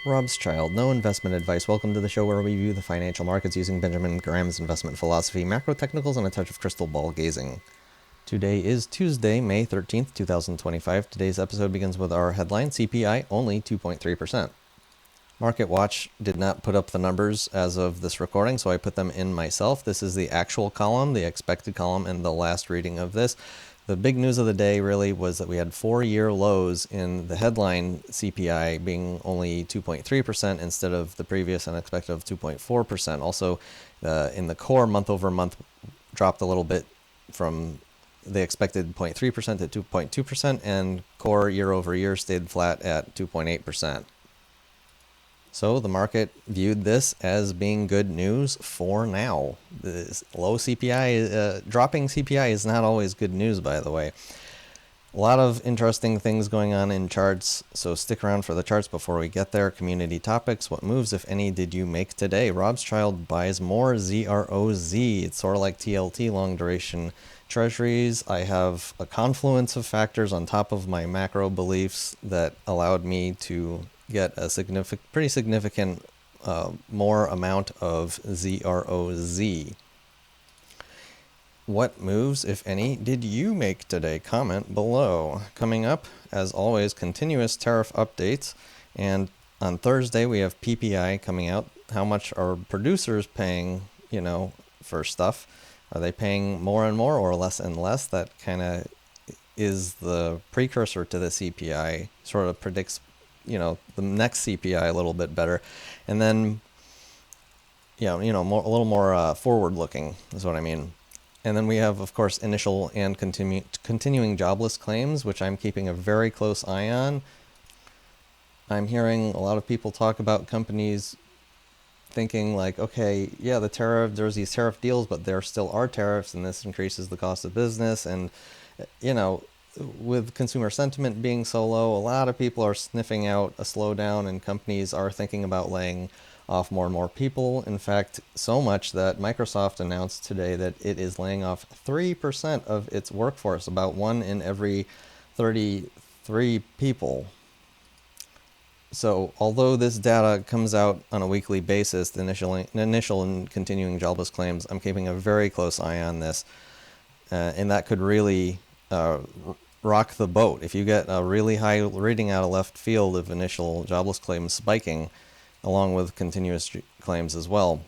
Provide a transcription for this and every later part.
Robschild, no investment advice. Welcome to the show where we view the financial markets using Benjamin Graham's investment philosophy, macro technicals, and a touch of crystal ball gazing. Today is Tuesday, May 13th, 2025. Today's episode begins with our headline, CPI only 2.3%. Market Watch did not put up the numbers as of this recording, so I put them in myself. This is the actual column, the expected column, and the last reading of this. The big news of the day really was that we had 4-year lows in the headline CPI being only 2.3% instead of the previous unexpected of 2.4%. Also, in the core, month over month dropped a little bit from the expected 0.3% to 2.2%, and core year over year stayed flat at 2.8%. So the market viewed this as being good news for now. This low CPI, dropping CPI is not always good news, by the way. A lot of interesting things going on in charts, so stick around for the charts before we get there. Community topics, what moves, if any, did you make today? Robschild buys more ZROZ. It's sort of like TLT, long duration treasuries. I have a confluence of factors on top of my macro beliefs that allowed me to get a pretty significant more amount of ZROZ. What moves, if any, did you make today? Comment below. Coming up, as always, continuous tariff updates. And on Thursday, we have PPI coming out. How much are producers paying, for stuff? Are they paying more and more or less and less? That kind of is the precursor to the CPI, sort of predicts the next CPI a little bit better. And then, a little more forward-looking is what I mean. And then we have, of course, initial and continuing jobless claims, which I'm keeping a very close eye on. I'm hearing a lot of people talk about companies thinking like, okay, yeah, there's these tariff deals, but there still are tariffs, and this increases the cost of business. And, with consumer sentiment being so low, a lot of people are sniffing out a slowdown, and companies are thinking about laying off more and more people. In fact, so much that Microsoft announced today that it is laying off 3% of its workforce, about 1 in every 33 people. So although this data comes out on a weekly basis, the initial and continuing jobless claims, I'm keeping a very close eye on this. And that could really rock the boat. If you get a really high reading out of left field of initial jobless claims spiking, along with continuous claims as well,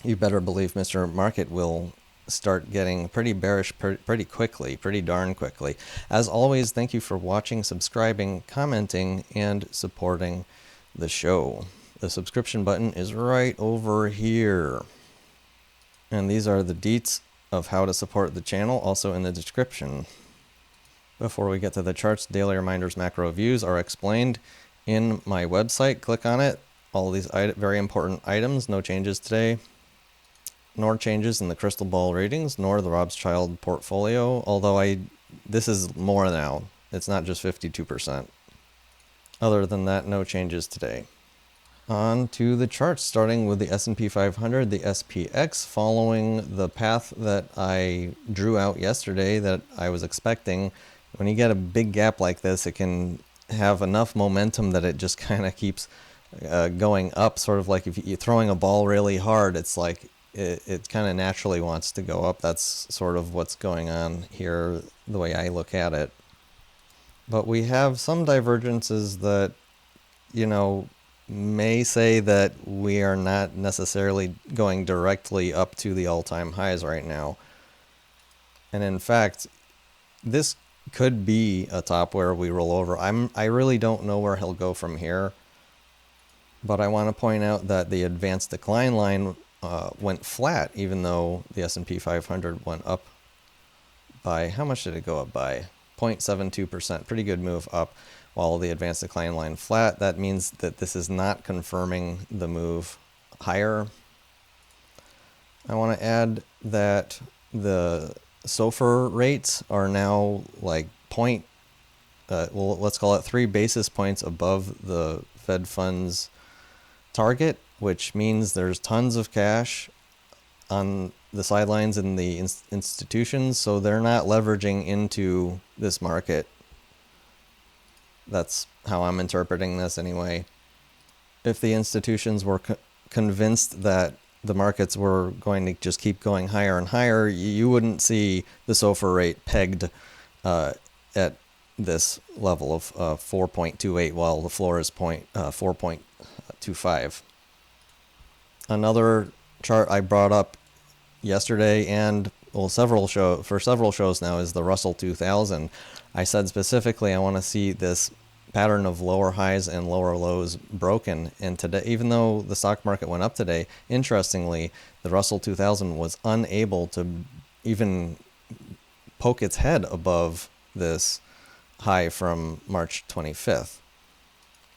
you better believe Mr. Market will start getting pretty bearish pretty darn quickly. As always, thank you for watching, subscribing, commenting, and supporting the show. The subscription button is right over here. And these are the deets of how to support the channel, also in the description. Before we get to the charts, daily reminders, macro views are explained in my website. Click on it. All these very important items, no changes today, nor changes in the crystal ball readings, nor the Robschild portfolio, although this is more now. It's not just 52%. Other than that, no changes today. On to the charts, starting with the S&P 500, the SPX, following the path that I drew out yesterday that I was expecting. When you get a big gap like this, it can have enough momentum that it just kind of keeps going up, sort of like if you're throwing a ball really hard, it's like it kind of naturally wants to go up. That's sort of what's going on here, the way I look at it. But we have some divergences that, may say that we are not necessarily going directly up to the all-time highs right now. And in fact, this could be a top where we roll over. I really don't know where he'll go from here, but I want to point out that the advanced decline line went flat, even though the S&P 500 went up by, how much did it go up by? 0.72%, pretty good move up, while the advanced decline line flat. That means that this is not confirming the move higher. I want to add that the SOFR rates are now like let's call it 3 basis points above the Fed funds target, which means there's tons of cash on the sidelines in the institutions, so they're not leveraging into this market. That's how I'm interpreting this anyway. if the institutions were convinced that the markets were going to just keep going higher and higher, you wouldn't see the SOFR rate pegged at this level of 4.28 while the floor is 4.25. Another chart I brought up yesterday and several shows now is the Russell 2000. I said specifically I want to see this pattern of lower highs and lower lows broken, and today, even though the stock market went up today, interestingly the Russell 2000 was unable to even poke its head above this high from March 25th,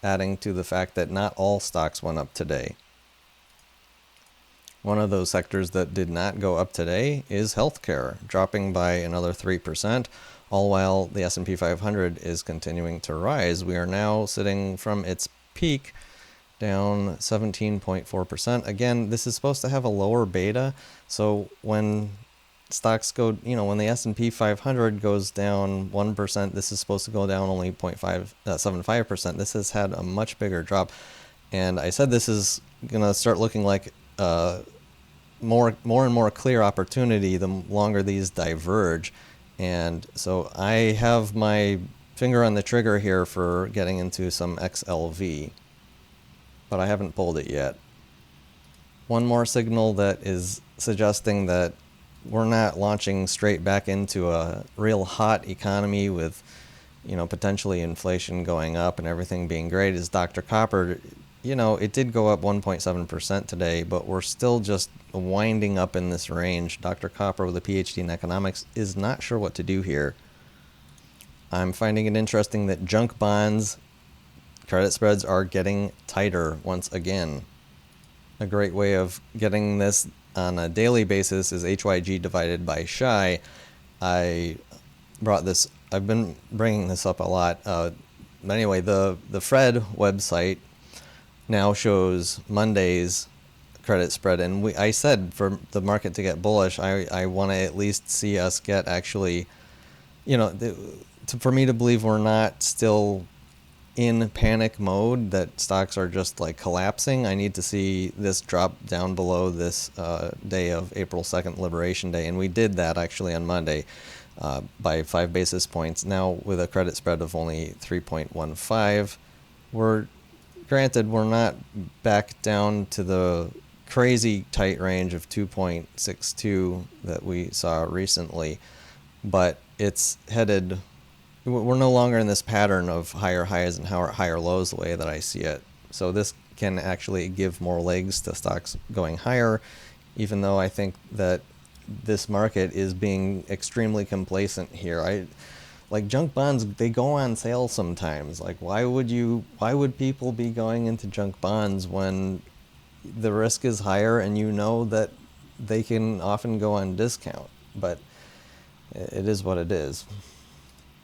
adding to the fact that not all stocks went up today. One of those sectors that did not go up today is healthcare, dropping by another 3%, all while the S&P 500 is continuing to rise. We are now sitting from its peak down 17.4%. Again, this is supposed to have a lower beta, so when stocks go, when the S&P 500 goes down 1%, this is supposed to go down only 0.75%. This has had a much bigger drop, and I said this is going to start looking like more and more clear opportunity the longer these diverge. And so I have my finger on the trigger here for getting into some XLV, but I haven't pulled it yet. One more signal that is suggesting that we're not launching straight back into a real hot economy with, potentially inflation going up and everything being great is Dr. Copper. It did go up 1.7% today, but we're still just winding up in this range. Dr. Copper with a PhD in economics is not sure what to do here. I'm finding it interesting that junk bonds credit spreads are getting tighter once again. A great way of getting this on a daily basis is HYG divided by SHI. I've been bringing this up a lot. But anyway, the Fred website now shows Monday's credit spread, and I said for the market to get bullish, I want to at least see us get actually, for me to believe we're not still in panic mode, that stocks are just like collapsing. I need to see this drop down below this day of April 2nd, Liberation Day, and we did that actually on Monday by 5 basis points. Now with a credit spread of only 3.15, Granted, we're not back down to the crazy tight range of 2.62 that we saw recently, but it's headed, we're no longer in this pattern of higher highs and higher lows the way that I see it. So this can actually give more legs to stocks going higher, even though I think that this market is being extremely complacent here. Like junk bonds, they go on sale sometimes. Like why would people be going into junk bonds when the risk is higher and that they can often go on discount? But it is what it is.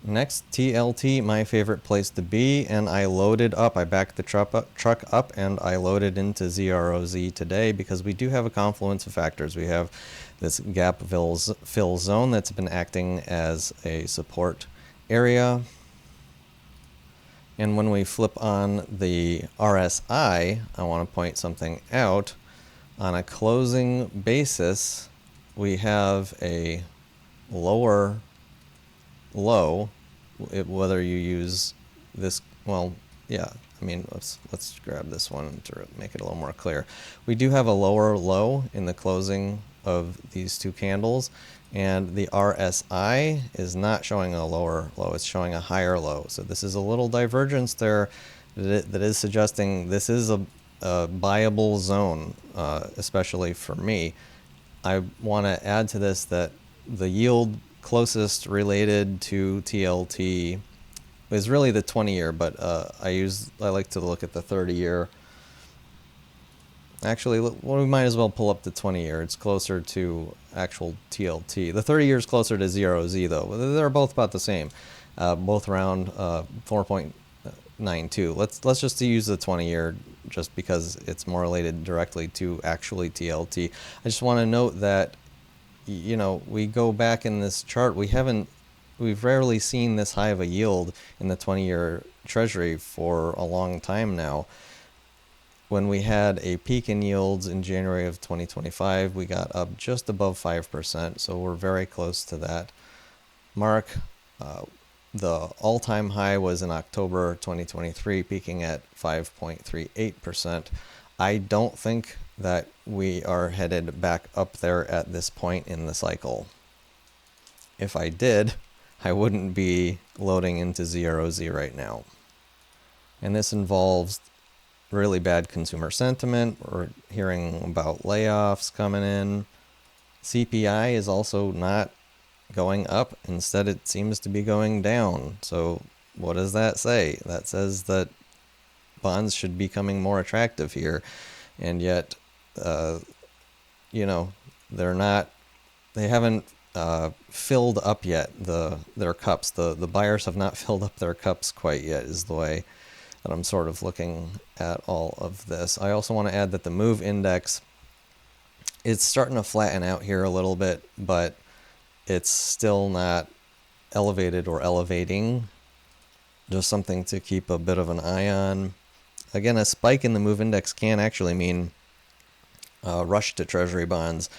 Next, TLT, my favorite place to be, and I loaded up. I backed the truck up and I loaded into ZROZ today because we do have a confluence of factors. We have this gap fill zone that's been acting as a support area. And when we flip on the RSI, I want to point something out. On a closing basis, we have a lower low, whether you use this, let's grab this one to make it a little more clear. We do have a lower low in the closing of these two candles, and the RSI is not showing a lower low, it's showing a higher low. So this is a little divergence there that is suggesting this is a buyable zone, especially for me. I want to add to this that the yield closest related to TLT is really the 20-year, but I like to look at the 30-year. Actually, we might as well pull up the 20-year. It's closer to actual TLT. The 30-year is closer to ZROZ, though. They're both about the same, both around 4.92. Let's just use the 20-year just because it's more related directly to actually TLT. I just want to note that, we go back in this chart. We've rarely seen this high of a yield in the 20-year Treasury for a long time now. when we had a peak in yields in January of 2025, we got up just above 5%, so we're very close to that mark. The all-time high was in October 2023, peaking at 5.38%. I don't think that we are headed back up there at this point in the cycle. If I did, I wouldn't be loading into ZROZ right now. And this involves really bad consumer sentiment. We're hearing about layoffs coming in. CPI is also not going up. Instead, it seems to be going down. So what does that say? That says that bonds should be becoming more attractive here. And yet, they're not, they haven't filled up yet their cups. The buyers have not filled up their cups quite yet, is the way that I'm sort of looking at all of this. I also want to add that the MOVE index, it's starting to flatten out here a little bit, but it's still not elevated or elevating. Just something to keep a bit of an eye on. Again, a spike in the MOVE index can actually mean rush to Treasury bonds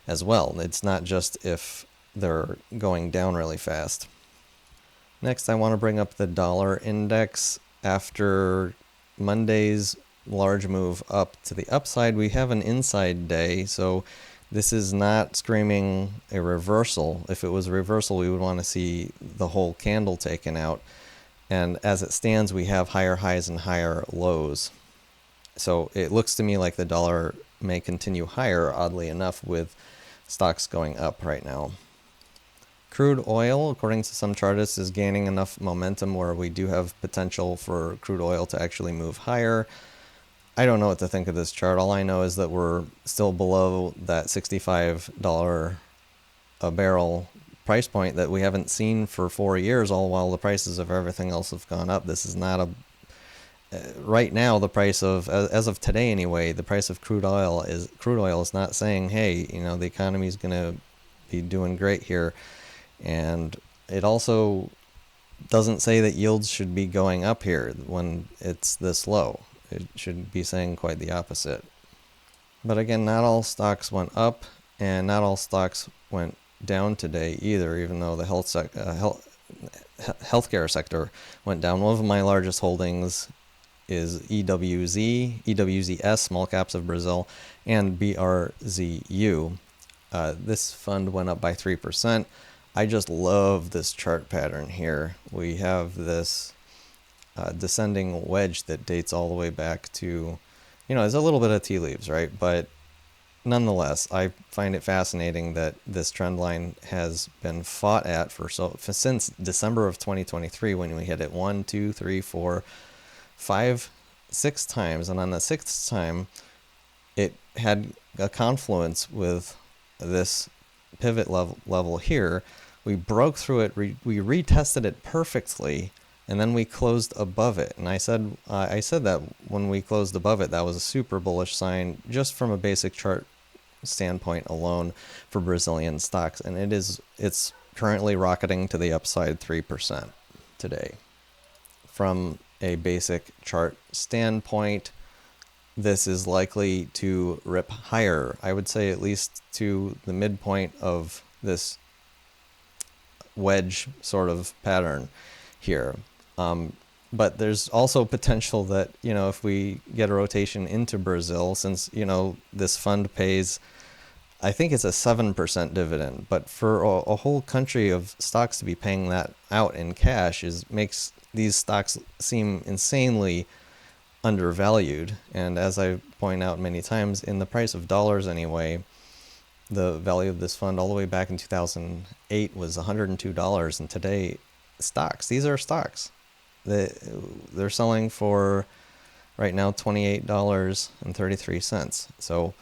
as well. It's not just if they're going down really fast. Next, I want to bring up the dollar index. After Monday's large move up to the upside, we have an inside day, so this is not screaming a reversal. If it was a reversal, we would want to see the whole candle taken out. And as it stands, we have higher highs and higher lows. So it looks to me like the dollar may continue higher, oddly enough, with stocks going up right now. Crude oil, according to some chartists, is gaining enough momentum where we do have potential for crude oil to actually move higher. I don't know what to think of this chart. All I know is that we're still below that $65 a barrel price point that we haven't seen for 4 years, all while the prices of everything else have gone up. This is not a... right now, the price of, as of today anyway, the price of crude oil is not saying, hey, the economy is going to be doing great here. And it also doesn't say that yields should be going up here when it's this low. It should be saying quite the opposite. But again, not all stocks went up and not all stocks went down today either, even though the healthcare sector went down. One of my largest holdings is EWZS, Small Caps of Brazil, and BRZU. This fund went up by 3%. I just love this chart pattern here. We have this descending wedge that dates all the way back to, there's a little bit of tea leaves, right? But nonetheless, I find it fascinating that this trend line has been fought at since December of 2023, when we hit it 1, 2, 3, 4, 5, 6 times. And on the 6th time, it had a confluence with this pivot level here. We broke through it, we retested it perfectly, and then we closed above it. And I said that when we closed above it, that was a super bullish sign just from a basic chart standpoint alone for Brazilian stocks. And it's currently rocketing to the upside 3% today. From a basic chart standpoint, this is likely to rip higher. I would say at least to the midpoint of this wedge sort of pattern here. But there's also potential that, if we get a rotation into Brazil, since, this fund pays, I think it's a 7% dividend, but for a whole country of stocks to be paying that out in cash makes these stocks seem insanely undervalued. And as I point out many times, in the price of dollars anyway, the value of this fund all the way back in 2008 was $102, and today these are stocks, they're selling for right now $28.33. So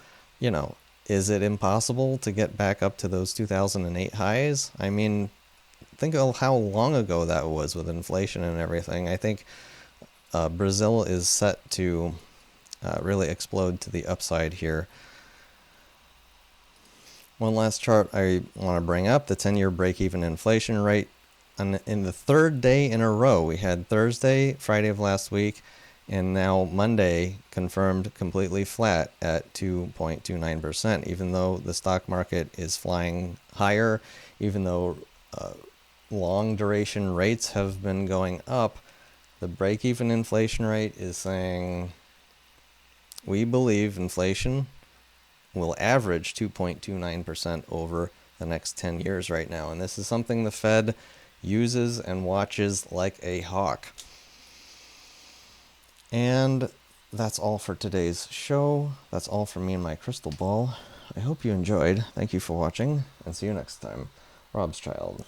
is it impossible to get back up to those 2008 highs? I mean, think of how long ago that was with inflation and everything. I think Brazil is set to really explode to the upside here. One last chart I want to bring up, the 10-year break-even inflation rate. And in the third day in a row, we had Thursday, Friday of last week, And now Monday confirmed completely flat at 2.29%, even though the stock market is flying higher, even though long duration rates have been going up. The break-even inflation rate is saying we believe inflation will average 2.29% over the next 10 years right now. And this is something the Fed uses and watches like a hawk. And that's all for today's show. That's all from me and my crystal ball. I hope you enjoyed. Thank you for watching, and see you next time. Robschild.